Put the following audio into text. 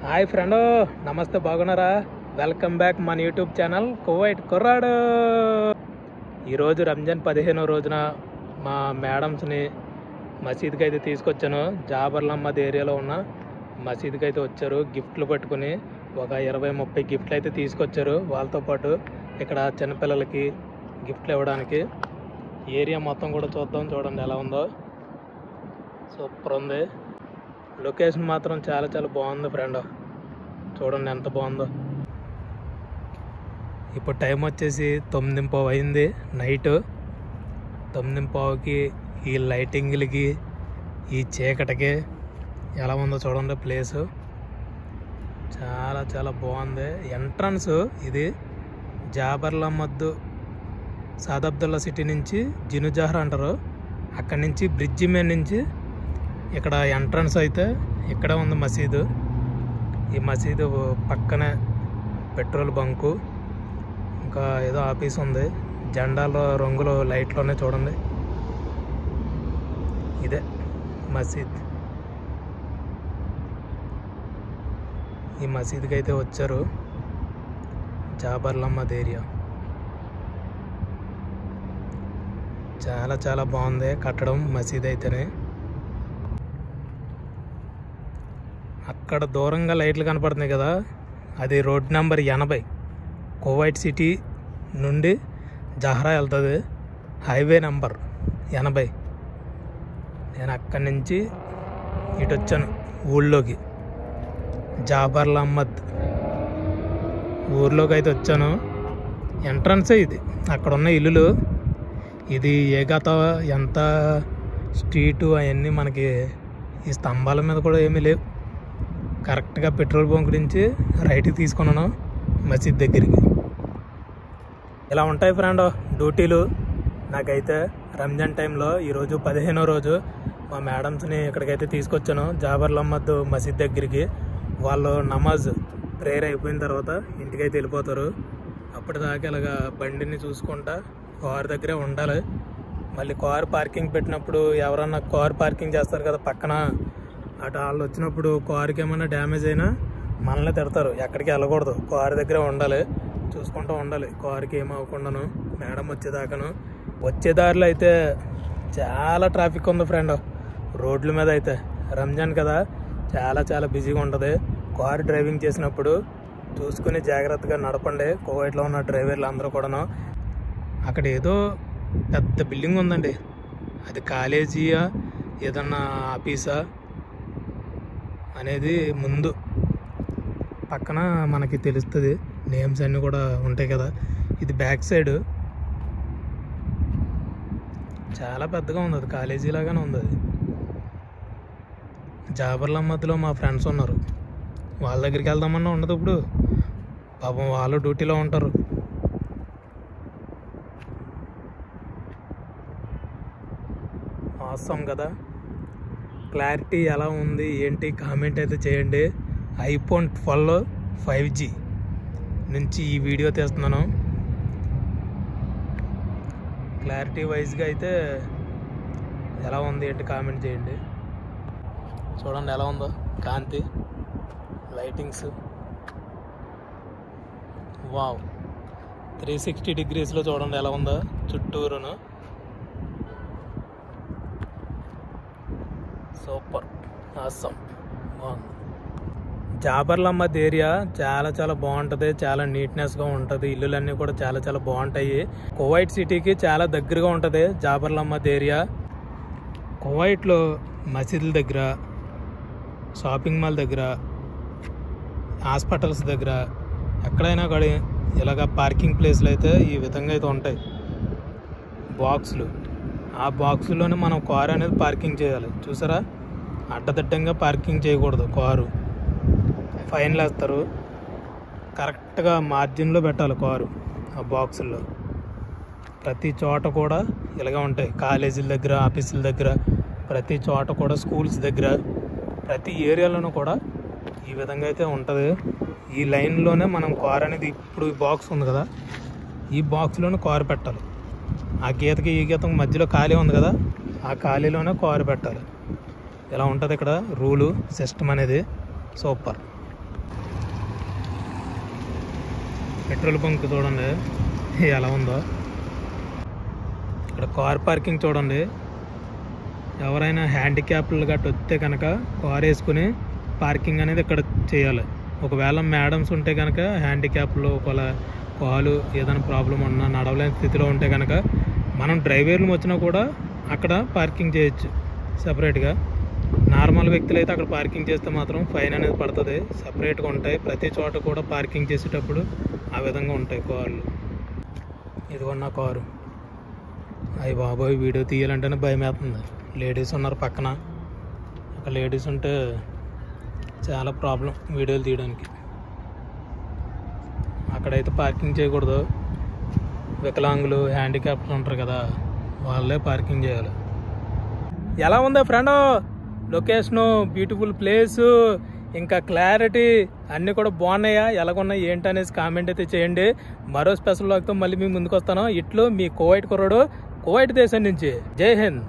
Hi friend, నమస్తే, బాగున్నారా? Welcome back మన యూట్యూబ్ ఛానల్ కువైట్ కుర్రాడు. ఈరోజు రంజాన్ 15వ రోజున మా మేడమ్స్ని మసీద్కి అయితే తీసుకొచ్చాను. జాబర్లమ్మద్ ఏరియాలో ఉన్న మసీద్కి అయితే వచ్చారు. గిఫ్ట్లు పట్టుకుని ఒక 20-30 గిఫ్ట్లు అయితే తీసుకొచ్చారు. వాళ్ళతో పాటు ఇక్కడ చిన్నపిల్లలకి గిఫ్ట్లు ఇవ్వడానికి. ఏరియా మొత్తం కూడా చూద్దాం, చూడండి ఎలా ఉందో. సూపర్ ఉంది. లొకేషన్ మాత్రం చాలా చాలా బాగుంది ఫ్రెండ్, చూడండి ఎంత బాగుందో. ఇప్పుడు టైం వచ్చేసి 9:15 అయింది నైట్. 9:15కి ఈ లైటింగ్లకి ఈ చీకటికి ఎలా ఉందో చూడండి. ప్లేసు చాలా చాలా బాగుంది. ఎంట్రన్స్ ఇది జాబర్లమ్మద్ సాదబ్దుల్లా సిటీ నుంచి జినుజహర్ అంటారు. అక్కడి నుంచి బ్రిడ్జి మీద నుంచి ఇక్కడ ఎంట్రన్స్ అయితే ఇక్కడ ఉంది మసీదు. ఈ మసీదు పక్కనే పెట్రోల్ బంకు, ఇంకా ఏదో ఆఫీస్ ఉంది. జెండాలో రంగులు లైట్లోనే చూడండి. ఇదే మసీద్. ఈ మసీద్కి అయితే వచ్చారు. జాబర్లమ్మద్ ఏరియా చాలా చాలా బాగుంది కట్టడం మసీద్ అయితేనే. అక్కడ దూరంగా లైట్లు కనపడుతున్నాయి కదా, అది రోడ్ నెంబర్ 80 కువైట్ సిటీ నుండి జహరా వెళ్తుంది. Highway number 80. నేను అక్కడి నుంచి ఇటు వచ్చాను ఊళ్ళోకి, జాబర్లమ్మద్ ఊర్లోకి అయితే వచ్చాను. ఎంట్రన్సే ఇది. అక్కడ ఉన్న ఇల్లులు, ఇది ఏ గత ఎంత స్ట్రీటు అవన్నీ మనకి ఈ స్తంభాల మీద కూడా ఏమీ లేవు. కరెక్ట్గా పెట్రోల్ బంక్ నుంచి రైట్కి తీసుకున్నాను మసీద్ దగ్గరికి. ఇలా ఉంటాయి ఫ్రెండ్ డ్యూటీలు. నాకైతే రంజాన్ టైంలో ఈరోజు 15వ రోజు మా మేడమ్స్ని ఇక్కడికైతే తీసుకొచ్చాను, జాబర్లమ్మద్ మసీద్ దగ్గరికి. వాళ్ళు నమాజ్ ప్రేయర్ అయిపోయిన తర్వాత ఇంటికైతే వెళ్ళిపోతారు. అప్పటిదాకా ఇలాగా బండిని చూసుకుంటా కారు దగ్గరే ఉండాలి. మళ్ళీ కారు పార్కింగ్ పెట్టినప్పుడు ఎవరన్నా కారు పార్కింగ్ చేస్తారు కదా పక్కన, అటు వాళ్ళు వచ్చినప్పుడు కారుకి ఏమైనా డ్యామేజ్ అయినా మనల్ని తిడతారు. ఎక్కడికి వెళ్ళకూడదు, కారు దగ్గరే ఉండాలి, చూసుకుంటూ ఉండాలి కారుకి ఏమవ్వకుండాను మేడం వచ్చేదాకాను. వచ్చే దారిలో అయితే చాలా ట్రాఫిక్ ఉంది ఫ్రెండ్ రోడ్ల మీద. అయితే రంజాన్ కదా, చాలా చాలా బిజీగా ఉంటుంది. కారు డ్రైవింగ్ చేసినప్పుడు చూసుకుని జాగ్రత్తగా నడపండి కువైట్లో ఉన్న డ్రైవర్లు అందరూ కూడాను. అక్కడ ఏదో పెద్ద బిల్డింగ్ ఉందండి, అది కాలేజీయా ఏదన్నా ఆఫీసా అనేది ముందు పక్కన మనకి తెలుస్తుంది. నేమ్స్ అన్నీ కూడా ఉంటాయి కదా. ఇది బ్యాక్ సైడ్ చాలా పెద్దగా ఉంది, అది కాలేజీ లాగానే ఉంది. అది జాబర్లమ్మద్లో మా ఫ్రెండ్స్ ఉన్నారు, వాళ్ళ దగ్గరికి వెళ్దామన్నా ఉండదు ఇప్పుడు. పాపం వాళ్ళు డ్యూటీలో ఉంటారు. ఆసమ్ కదా. క్లారిటీ ఎలా ఉంది ఏంటి కామెంట్ అయితే చేయండి. iPhone 12 5G నుంచి ఈ వీడియో తీస్తున్నాను. క్లారిటీ వైజ్గా అయితే ఎలా ఉంది ఏంటి కామెంట్ చేయండి. చూడండి ఎలా ఉందో కాంతి, లైటింగ్స్. వావ్, 360 డిగ్రీస్లో చూడండి ఎలా ఉందో చుట్టూరును. సూపర్, ఆసమ్, బాగుంది. జాబర్లమ్మద్ ఏరియా చాలా చాలా బాగుంటుంది, చాలా నీట్నెస్గా ఉంటుంది. ఇల్లులన్నీ కూడా చాలా చాలా బాగుంటాయి. కువైట్ సిటీకి చాలా దగ్గరగా ఉంటుంది జాబర్లమ్మద్ ఏరియా. కువైట్లో మసీదుల దగ్గర, షాపింగ్ మాల్ దగ్గర, హాస్పిటల్స్ దగ్గర ఎక్కడైనా కూడా ఇలాగ పార్కింగ్ ప్లేస్లు అయితే ఈ విధంగా అయితే ఉంటాయి బాక్సులు. ఆ బాక్సులోనే మనం కారు అనేది పార్కింగ్ చేయాలి. చూసారా, అడ్డదిడ్డంగా పార్కింగ్ చేయకూడదు. కారు ఫైన్లు వేస్తారు. కరెక్ట్గా మార్జిన్లో పెట్టాలి కారు ఆ బాక్సుల్లో. ప్రతి చోట కూడా ఇలాగే ఉంటాయి. కాలేజీల దగ్గర, ఆఫీసుల దగ్గర, ప్రతి చోట కూడా స్కూల్స్ దగ్గర, ప్రతి ఏరియాలోనూ కూడా ఈ విధంగా అయితే ఉంటుంది. ఈ లైన్లోనే మనం కారు అనేది, ఇప్పుడు ఈ బాక్స్ ఉంది కదా, ఈ బాక్స్లోనే కారు పెట్టాలి. ఆ గీతకి ఈ గీతకి మధ్యలో ఖాళీ ఉంది కదా, ఆ ఖాళీలోనే కారు పెట్టాలి. ఇలా ఉంటుంది ఇక్కడ రూలు సిస్టమ్ అనేది. సూపర్. పెట్రోల్ బంక్ చూడండి ఎలా ఉందో. ఇక్కడ కార్ పార్కింగ్ చూడండి. ఎవరైనా హ్యాండిక్యాప్లు గట్ట వస్తే కనుక కార్ వేసుకుని పార్కింగ్ అనేది ఇక్కడ చేయాలి. ఒకవేళ మేడమ్స్ ఉంటే కనుక హ్యాండిక్యాప్లో ఒకవేళ కాలు ఏదైనా ప్రాబ్లం ఉన్నా నడవలేని స్థితిలో ఉంటే కనుక మనం డ్రైవర్లు వచ్చినా కూడా అక్కడ పార్కింగ్ చేయొచ్చు సపరేట్గా. నార్మల్ వ్యక్తులు అయితే అక్కడ పార్కింగ్ చేస్తే మాత్రం ఫైన్ అనేది పడుతుంది. సపరేట్గా ఉంటాయి ప్రతి చోట కూడా పార్కింగ్ చేసేటప్పుడు ఆ విధంగా ఉంటాయి కార్లు. ఇదిగోండి నా కారు. అయ్యి బాబోయ్ వీడియో తీయాలంటేనే భయం వేస్తుంది. లేడీస్ ఉన్నారు పక్కన. అక్కడ లేడీస్ ఉంటే చాలా ప్రాబ్లం వీడియోలు తీయడానికి. అక్కడైతే పార్కింగ్ చేయకూడదు. వికలాంగులు హ్యాండిక్యాప్లు ఉంటారు కదా వాళ్ళే పార్కింగ్ చేయాలి. ఎలా ఉందో ఫ్రెండ్ లొకేషను, బ్యూటిఫుల్ ప్లేసు, ఇంకా క్లారిటీ అన్నీ కూడా బాగున్నాయా, ఎలాగున్నాయి ఏంటి అనేసి కామెంట్ అయితే చేయండి. మరో స్పెషల్ వ్లాగ్తో మళ్ళీ మీ ముందుకు వస్తాను. ఇట్లు మీ కువైట్ కుర్రాడు, కువైట్ దేశం నుంచి. జై హింద్.